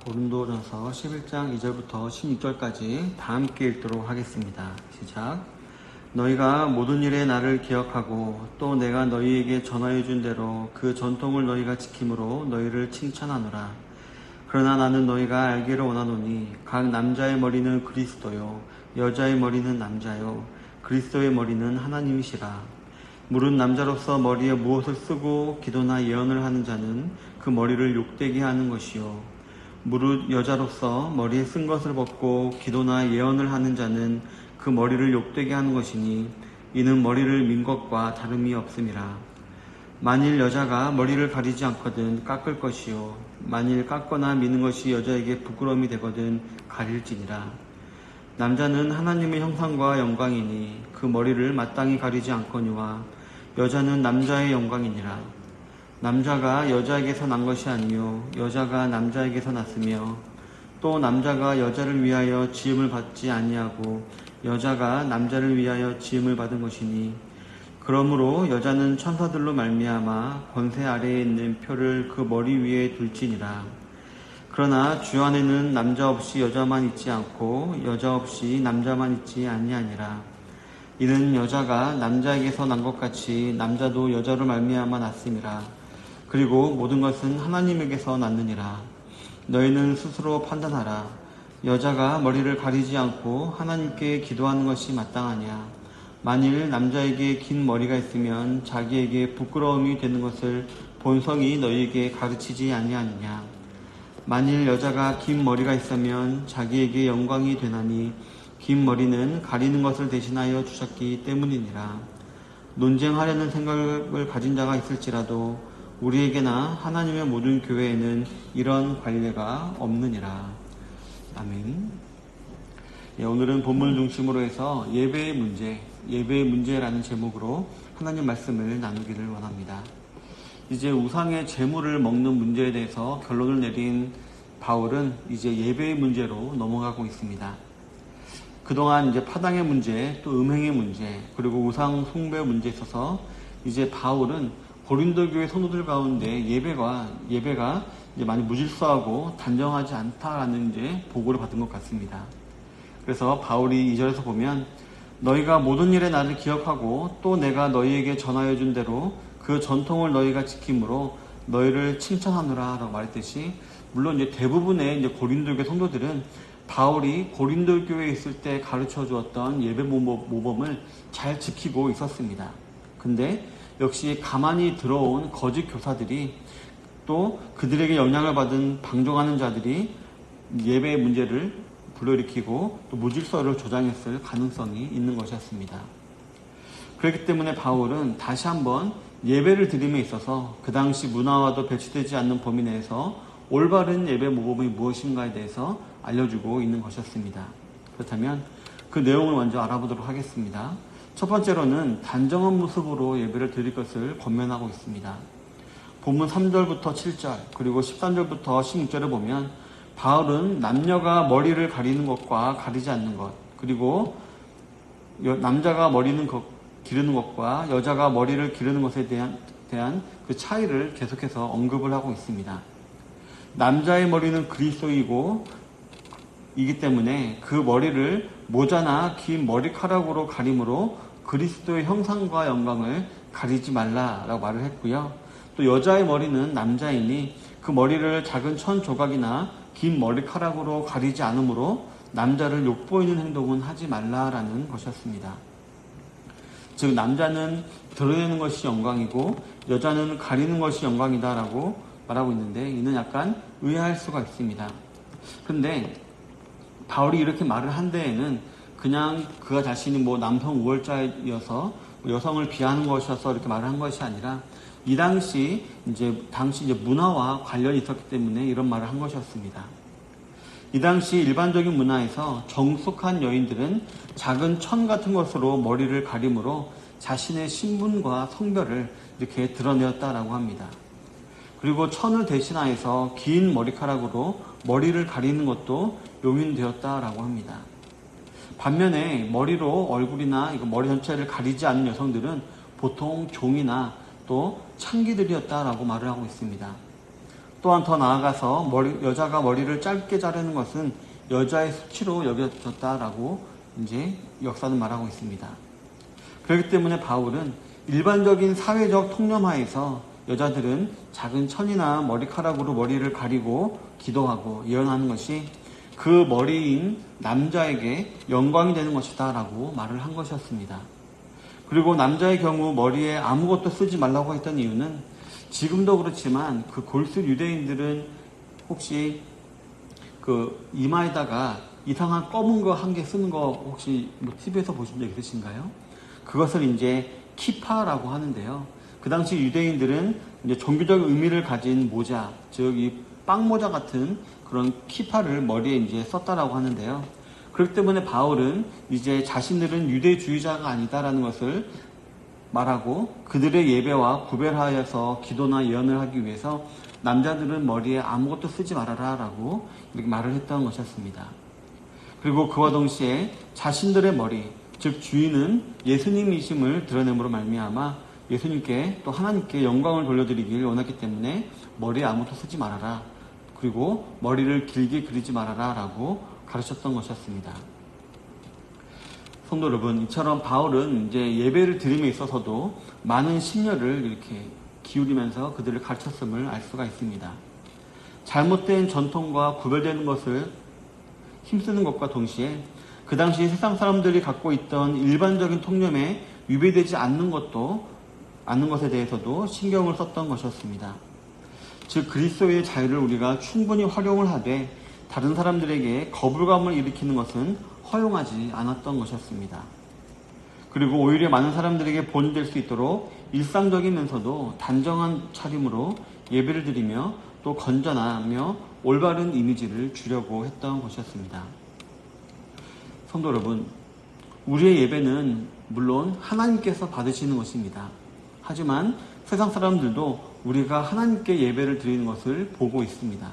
고린도전서 11장 2절부터 16절까지 다 함께 읽도록 하겠습니다. 시작. 너희가 모든 일에 나를 기억하고 또 내가 너희에게 전하여 준 대로 그 전통을 너희가 지킴으로 너희를 칭찬하노라. 그러나 나는 너희가 알기를 원하노니 각 남자의 머리는 그리스도요 여자의 머리는 남자요 그리스도의 머리는 하나님이시라. 무릇 남자로서 머리에 무엇을 쓰고 기도나 예언을 하는 자는 그 머리를 욕되게 하는 것이요 무릇 여자로서 머리에 쓴 것을 벗고 기도나 예언을 하는 자는 그 머리를 욕되게 하는 것이니 이는 머리를 민 것과 다름이 없음이라. 만일 여자가 머리를 가리지 않거든 깎을 것이요 만일 깎거나 미는 것이 여자에게 부끄러움이 되거든 가릴지니라. 남자는 하나님의 형상과 영광이니 그 머리를 마땅히 가리지 않거니와 여자는 남자의 영광이니라. 남자가 여자에게서 난 것이 아니요 여자가 남자에게서 났으며 또 남자가 여자를 위하여 지음을 받지 아니하고 여자가 남자를 위하여 지음을 받은 것이니 그러므로 여자는 천사들로 말미암아 권세 아래에 있는 표를 그 머리 위에 둘지니라. 그러나 주 안에는 남자 없이 여자만 있지 않고 여자 없이 남자만 있지 아니하니라. 이는 여자가 남자에게서 난 것 같이 남자도 여자로 말미암아 났음이라. 그리고 모든 것은 하나님에게서 났느니라. 너희는 스스로 판단하라. 여자가 머리를 가리지 않고 하나님께 기도하는 것이 마땅하냐. 만일 남자에게 긴 머리가 있으면 자기에게 부끄러움이 되는 것을 본성이 너희에게 가르치지 아니하느냐. 만일 여자가 긴 머리가 있으면 자기에게 영광이 되나니 긴 머리는 가리는 것을 대신하여 주셨기 때문이니라. 논쟁하려는 생각을 가진 자가 있을지라도 우리에게나 하나님의 모든 교회에는 이런 관례가 없느니라. 아멘. 오늘은 본문을 중심으로 해서 예배의 문제라는 제목으로 하나님 말씀을 나누기를 원합니다. 이제 우상의 제물을 먹는 문제에 대해서 결론을 내린 바울은 이제 예배의 문제로 넘어가고 있습니다. 그동안 이제 파당의 문제, 또 음행의 문제, 그리고 우상 숭배 문제에 있어서 이제 바울은 고린도 교회 성도들 가운데 예배가 이제 많이 무질서하고 단정하지 않다라는 이제 보고를 받은 것 같습니다. 그래서 바울이 2절에서 보면 너희가 모든 일에 나를 기억하고 또 내가 너희에게 전하여 준 대로 그 전통을 너희가 지킴으로 너희를 칭찬하노라 라고 말했듯이 물론 이제 대부분의 이제 고린도 교회 성도들은 바울이 고린도 교회에 있을 때 가르쳐 주었던 예배 모범을 잘 지키고 있었습니다. 근데 역시 가만히 들어온 거짓 교사들이 또 그들에게 영향을 받은 방종하는 자들이 예배의 문제를 불러일으키고 또 무질서를 조장했을 가능성이 있는 것이었습니다. 그렇기 때문에 바울은 다시 한번 예배를 드림에 있어서 그 당시 문화와도 배치되지 않는 범위 내에서 올바른 예배 모범이 무엇인가에 대해서 알려주고 있는 것이었습니다. 그렇다면 그 내용을 먼저 알아보도록 하겠습니다. 첫 번째로는 단정한 모습으로 예배를 드릴 것을 권면하고 있습니다. 본문 3절부터 7절 그리고 13절부터 16절을 보면 바울은 남녀가 머리를 가리는 것과 가리지 않는 것 그리고 남자가 기르는 것과 여자가 머리를 기르는 것에 대한 그 차이를 계속해서 언급을 하고 있습니다. 남자의 머리는 그리스도이고 이기 때문에 그 머리를 모자나 긴 머리카락으로 가림으로 그리스도의 형상과 영광을 가리지 말라라고 말을 했고요. 또 여자의 머리는 남자이니 그 머리를 작은 천 조각이나 긴 머리카락으로 가리지 않으므로 남자를 욕보이는 행동은 하지 말라라는 것이었습니다. 즉 남자는 드러내는 것이 영광이고 여자는 가리는 것이 영광이다라고 말하고 있는데 이는 약간 의아할 수가 있습니다. 그런데 바울이 이렇게 말을 한 데에는 그냥 그가 자신이 남성 우월자여서 여성을 비하하는 것이어서 이렇게 말을 한 것이 아니라 이 당시 이제 문화와 관련이 있었기 때문에 이런 말을 한 것이었습니다. 이 당시 일반적인 문화에서 정숙한 여인들은 작은 천 같은 것으로 머리를 가림으로 자신의 신분과 성별을 이렇게 드러내었다라고 합니다. 그리고 천을 대신하여서 긴 머리카락으로 머리를 가리는 것도 용인되었다라고 합니다. 반면에 머리로 얼굴이나 머리 전체를 가리지 않는 여성들은 보통 종이나 또 창기들이었다라고 말을 하고 있습니다. 또한 더 나아가서 여자가 머리를 짧게 자르는 것은 여자의 수치로 여겨졌다라고 이제 역사는 말하고 있습니다. 그렇기 때문에 바울은 일반적인 사회적 통념하에서 여자들은 작은 천이나 머리카락으로 머리를 가리고 기도하고 예언하는 것이 그 머리인 남자에게 영광이 되는 것이다 라고 말을 한 것이었습니다. 그리고 남자의 경우 머리에 아무것도 쓰지 말라고 했던 이유는 지금도 그렇지만 그 골수 유대인들은 혹시 그 이마에다가 이상한 검은 거 한 개 쓰는 거 혹시 뭐 TV에서 보신 적 있으신가요? 그것을 이제 키파라고 하는데요. 그 당시 유대인들은 이제 종교적 의미를 가진 모자, 즉 이 빵모자 같은 그런 키파를 머리에 이제 썼다라고 하는데요. 그렇기 때문에 바울은 이제 자신들은 유대주의자가 아니다라는 것을 말하고 그들의 예배와 구별하여서 기도나 예언을 하기 위해서 남자들은 머리에 아무것도 쓰지 말아라 라고 이렇게 말을 했던 것이었습니다. 그리고 그와 동시에 자신들의 머리, 즉 주인은 예수님이심을 드러냄으로 말미암아 예수님께 또 하나님께 영광을 돌려드리길 원했기 때문에 머리에 아무것도 쓰지 말아라. 그리고 머리를 길게 그리지 말아라 라고 가르쳤던 것이었습니다. 성도 여러분, 이처럼 바울은 이제 예배를 드림에 있어서도 많은 심려를 이렇게 기울이면서 그들을 가르쳤음을 알 수가 있습니다. 잘못된 전통과 구별되는 것을 힘쓰는 것과 동시에 그 당시 세상 사람들이 갖고 있던 일반적인 통념에 위배되지 않는 것에 대해서도 신경을 썼던 것이었습니다. 즉 그리스도의 자유를 우리가 충분히 활용을 하되 다른 사람들에게 거부감을 일으키는 것은 허용하지 않았던 것이었습니다. 그리고 오히려 많은 사람들에게 본이 될 수 있도록 일상적이면서도 단정한 차림으로 예배를 드리며 또 건전하며 올바른 이미지를 주려고 했던 것이었습니다. 성도 여러분, 우리의 예배는 물론 하나님께서 받으시는 것입니다. 하지만 세상 사람들도 우리가 하나님께 예배를 드리는 것을 보고 있습니다.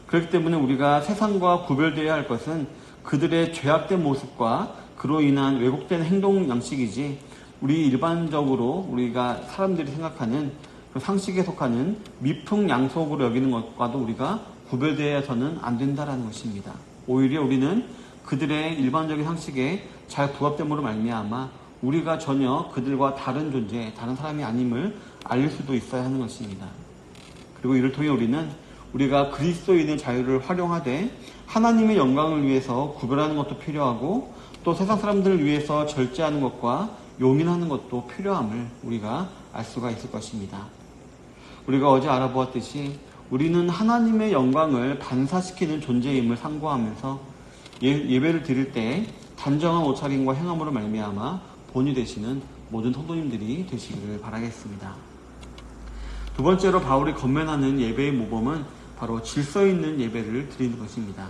그렇기 때문에 우리가 세상과 구별되어야 할 것은 그들의 죄악된 모습과 그로 인한 왜곡된 행동 양식이지 우리 일반적으로 우리가 사람들이 생각하는 그 상식에 속하는 미풍양속으로 여기는 것과도 우리가 구별되어서는 안 된다는 것입니다. 오히려 우리는 그들의 일반적인 상식에 잘 부합됨으로 말미암아 우리가 전혀 그들과 다른 존재, 다른 사람이 아님을 알릴 수도 있어야 하는 것입니다. 그리고 이를 통해 우리는 우리가 그리스도인의 자유를 활용하되 하나님의 영광을 위해서 구별하는 것도 필요하고 또 세상 사람들을 위해서 절제하는 것과 용인하는 것도 필요함을 우리가 알 수가 있을 것입니다. 우리가 어제 알아보았듯이 우리는 하나님의 영광을 반사시키는 존재임을 상고하면서 예배를 드릴 때 단정한 옷차림과 행함으로 말미암아 본이 되시는 모든 성도님들이 되시기를 바라겠습니다. 두 번째로 바울이 권면하는 예배의 모범은 바로 질서 있는 예배를 드리는 것입니다.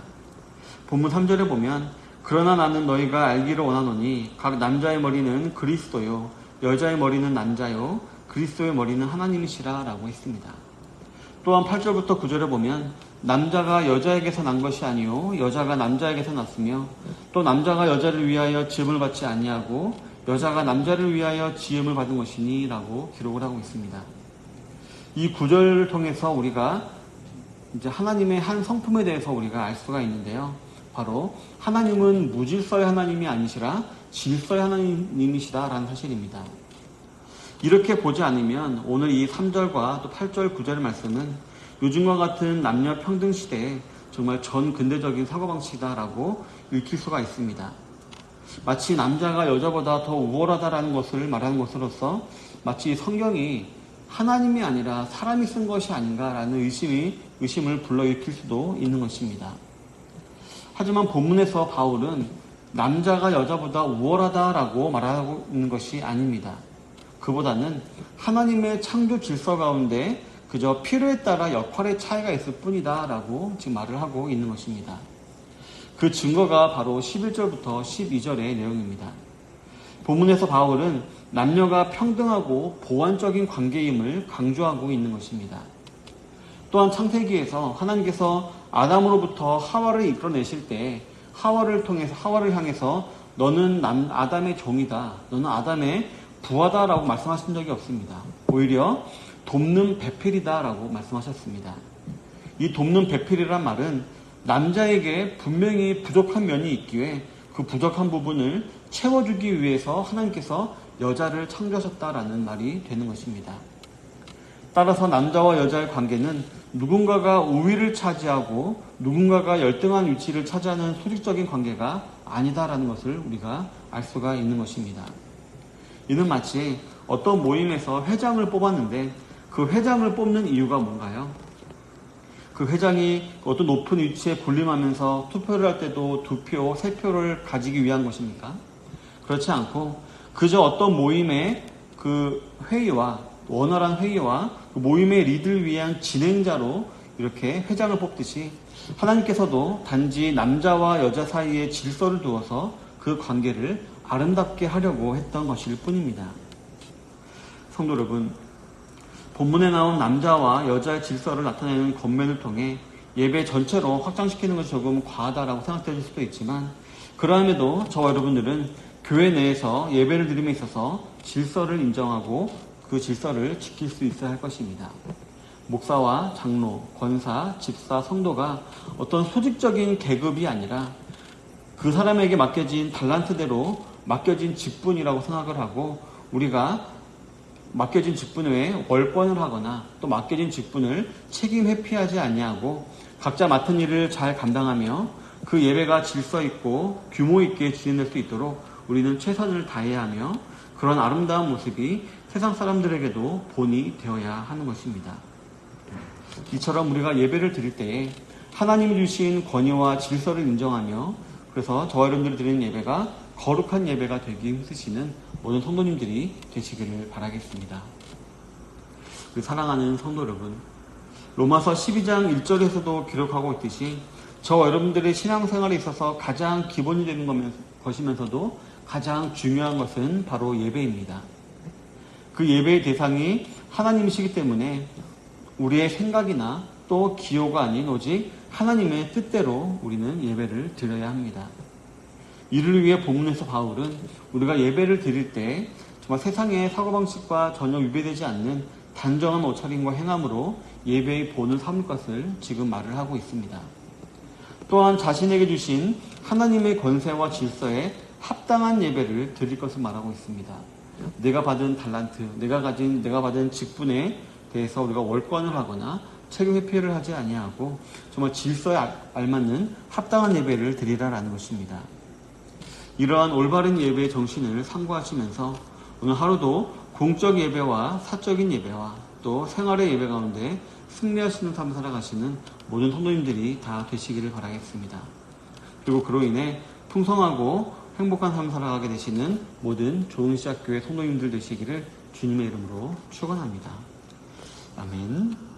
본문 3절에 보면 그러나 나는 너희가 알기를 원하노니 각 남자의 머리는 그리스도요 여자의 머리는 남자요 그리스도의 머리는 하나님이시라 라고 했습니다. 또한 8절부터 9절에 보면 남자가 여자에게서 난 것이 아니요 여자가 남자에게서 났으며 또 남자가 여자를 위하여 지음을 받지 아니하고 여자가 남자를 위하여 지음을 받은 것이니 라고 기록을 하고 있습니다. 이 구절을 통해서 우리가 이제 하나님의 한 성품에 대해서 우리가 알 수가 있는데요. 바로 하나님은 무질서의 하나님이 아니시라 질서의 하나님이시다라는 사실입니다. 이렇게 보지 않으면 오늘 이 3절과 또 8절 9절의 말씀은 요즘과 같은 남녀 평등 시대에 정말 전 근대적인 사고방식이다라고 읽힐 수가 있습니다. 마치 남자가 여자보다 더 우월하다라는 것을 말하는 것으로서 마치 성경이 하나님이 아니라 사람이 쓴 것이 아닌가라는 의심을 불러일으킬 수도 있는 것입니다. 하지만 본문에서 바울은 남자가 여자보다 우월하다라고 말하고 있는 것이 아닙니다. 그보다는 하나님의 창조 질서 가운데 그저 필요에 따라 역할의 차이가 있을 뿐이다 라고 지금 말을 하고 있는 것입니다. 그 증거가 바로 11절부터 12절의 내용입니다. 본문에서 바울은 남녀가 평등하고 보완적인 관계임을 강조하고 있는 것입니다. 또한 창세기에서 하나님께서 아담으로부터 하와를 이끌어내실 때 하와를 향해서 너는 아담의 종이다. 너는 아담의 부하다라고 말씀하신 적이 없습니다. 오히려 돕는 배필이다라고 말씀하셨습니다. 이 돕는 배필이란 말은 남자에게 분명히 부족한 면이 있기에 그 부족한 부분을 채워주기 위해서 하나님께서 여자를 창조하셨다라는 말이 되는 것입니다. 따라서 남자와 여자의 관계는 누군가가 우위를 차지하고 누군가가 열등한 위치를 차지하는 수직적인 관계가 아니다라는 것을 우리가 알 수가 있는 것입니다. 이는 마치 어떤 모임에서 회장을 뽑았는데 그 회장을 뽑는 이유가 뭔가요? 그 회장이 어떤 높은 위치에 군림하면서 투표를 할 때도 2표, 3표를 가지기 위한 것입니까? 그렇지 않고 그저 어떤 모임의 그 회의와 원활한 회의와 그 모임의 리드를 위한 진행자로 이렇게 회장을 뽑듯이 하나님께서도 단지 남자와 여자 사이에 질서를 두어서 그 관계를 아름답게 하려고 했던 것일 뿐입니다. 성도 여러분, 본문에 나온 남자와 여자의 질서를 나타내는 겉면을 통해 예배 전체로 확장시키는 것이 조금 과하다라고 생각될 수도 있지만, 그러함에도 저와 여러분들은 교회 내에서 예배를 드림에 있어서 질서를 인정하고 그 질서를 지킬 수 있어야 할 것입니다. 목사와 장로, 권사, 집사, 성도가 어떤 수직적인 계급이 아니라 그 사람에게 맡겨진 달란트대로 맡겨진 직분이라고 생각을 하고, 우리가 맡겨진 직분 외에 월권을 하거나 또 맡겨진 직분을 책임 회피하지 아니하고 각자 맡은 일을 잘 감당하며 그 예배가 질서 있고 규모 있게 진행될 수 있도록 우리는 최선을 다해야 하며, 그런 아름다운 모습이 세상 사람들에게도 본이 되어야 하는 것입니다. 이처럼 우리가 예배를 드릴 때에 하나님이 주신 권위와 질서를 인정하며, 그래서 저와 여러분들이 드리는 예배가 거룩한 예배가 되기 힘쓰시는 모든 성도님들이 되시기를 바라겠습니다. 사랑하는 성도 여러분, 로마서 12장 1절에서도 기록하고 있듯이 저와 여러분들의 신앙생활에 있어서 가장 기본이 되는 것이면서도 가장 중요한 것은 바로 예배입니다. 그 예배의 대상이 하나님이시기 때문에 우리의 생각이나 또 기호가 아닌 오직 하나님의 뜻대로 우리는 예배를 드려야 합니다. 이를 위해 본문에서 바울은 우리가 예배를 드릴 때 정말 세상의 사고방식과 전혀 위배되지 않는 단정한 옷차림과 행함으로 예배의 본을 삼을 것을 지금 말을 하고 있습니다. 또한 자신에게 주신 하나님의 권세와 질서에 합당한 예배를 드릴 것을 말하고 있습니다. 내가 받은 달란트, 내가 받은 직분에 대해서 우리가 월권을 하거나 책임 회피를 하지 아니하고 정말 질서에 알맞는 합당한 예배를 드리라라는 것입니다. 이러한 올바른 예배의 정신을 상고하시면서 오늘 하루도 공적 예배와 사적인 예배와 또 생활의 예배 가운데 승리하시는 삶을 살아가시는 모든 성도님들이 다 되시기를 바라겠습니다. 그리고 그로 인해 풍성하고 행복한 삶을 살아가게 되시는 모든 좋은 시작교회 성도님들 되시기를 주님의 이름으로 축원합니다. 아멘.